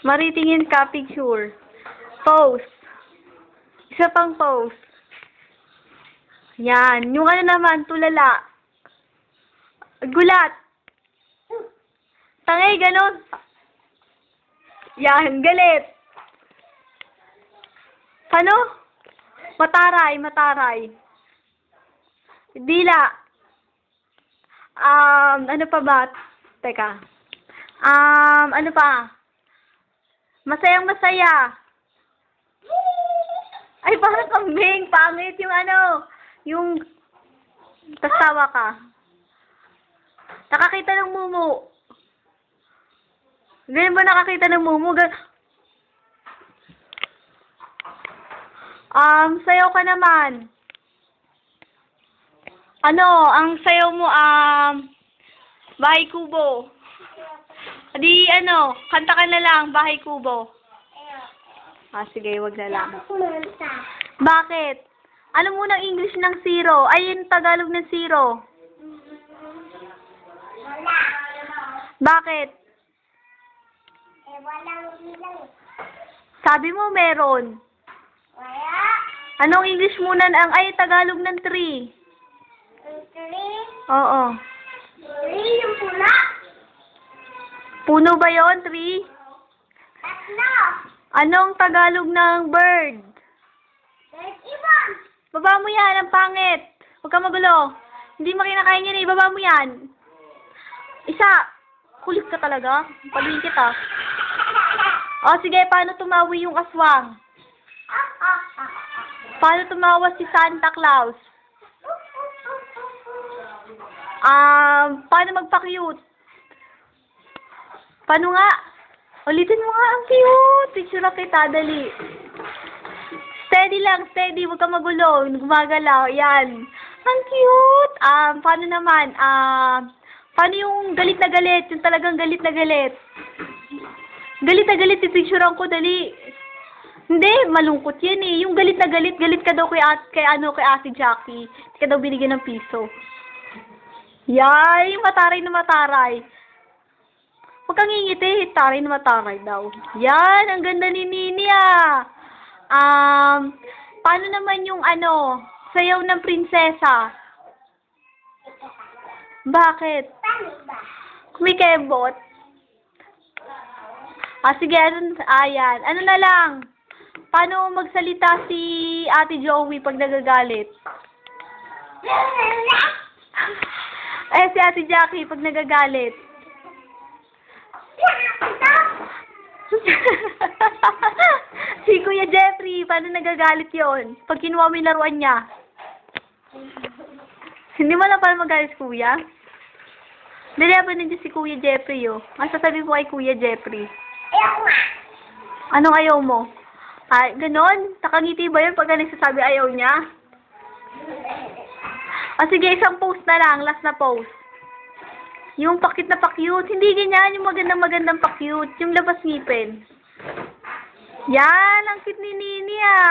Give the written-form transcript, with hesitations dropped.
Maritingin ka, picture. Pose. Isa pang pose. Yan. Yung ano naman, tulala. Gulat. Tangay, ganon. Yan, galit. Paano? Mataray, mataray. Dila. Ano pa ba? Teka. Ano pa? Masayang masaya. Ay, parang kambing. Pangit yung ano. Yung tasawa ka. Nakakita ng mumu. Ganyan ba nakakita ng mumu? Sayaw ka naman. Ano, ang sayaw mo, Bahay Kubo. Di, ano, kanta ka na lang, Bahay Kubo. Sige, wag na lang. Bakit? Ano muna ang English ng zero? Ay, yung Tagalog ng zero. Bakit? Walang bilang. Sabi mo meron. Wala. Anong English muna ay Tagalog ng tree? Ang tree. Oo. Tree yung pula. Puno ba yon, tree? Tatlo. Anong Tagalog ng bird? Third ibon. Baba mo yan, ang pangit. Huwag ka magulo. Hindi makinakain yan eh, baba mo yan. Isa. Kulit ka talaga. Paluin kita. O sige, paano tumawi yung aswang? Paano tumawa si Santa Claus? Paano magpa-cute? Paano nga? Ulitin mo nga, ang cute. Picture kita, dali. Steady lang, steady. Huwag ka magulo. Gumagalaw. Yan. Ang cute. Paano naman? Paano yung galit na galit? Yung talagang galit na galit. Galit na galit. Pipicturean ko, dali. Hindi, malungkot yan eh. Yung galit na galit, galit ka daw kay Ate Jackie. Hindi ka daw binigyan ng piso. Yay, mataray na mataray. Huwag kang ngingiti, taray na mataray daw. Yan, ang ganda ni Nini ah. Paano naman yung ano, sayaw ng prinsesa? Bakit? Paano ba? Kumikebot? Sige, ayan. Ano na lang? Paano magsalita si Ate Joey pag nagagalit? Si Ate Jackie pag nagagalit. Si Kuya Jeffrey, paano nagagalit yon? Pag kinuha mo yung laruan niya. Hindi mo lang pala magalit si Kuya? Dali ba nandiyan si Kuya Jeffrey, oh? Ang sasabihin mo kay Kuya Jeffrey? Ayaw nga. Anong ayaw mo? Ganon? Nakangiti ba yun pag nagsasabi ayaw niya? Sige, isang post na lang. Last na post. Yung pakit na pa-cute. Hindi ganyan. Yung magandang pa-cute. Yung labas ngipin. Yan. Ang cute ni Nini, ah.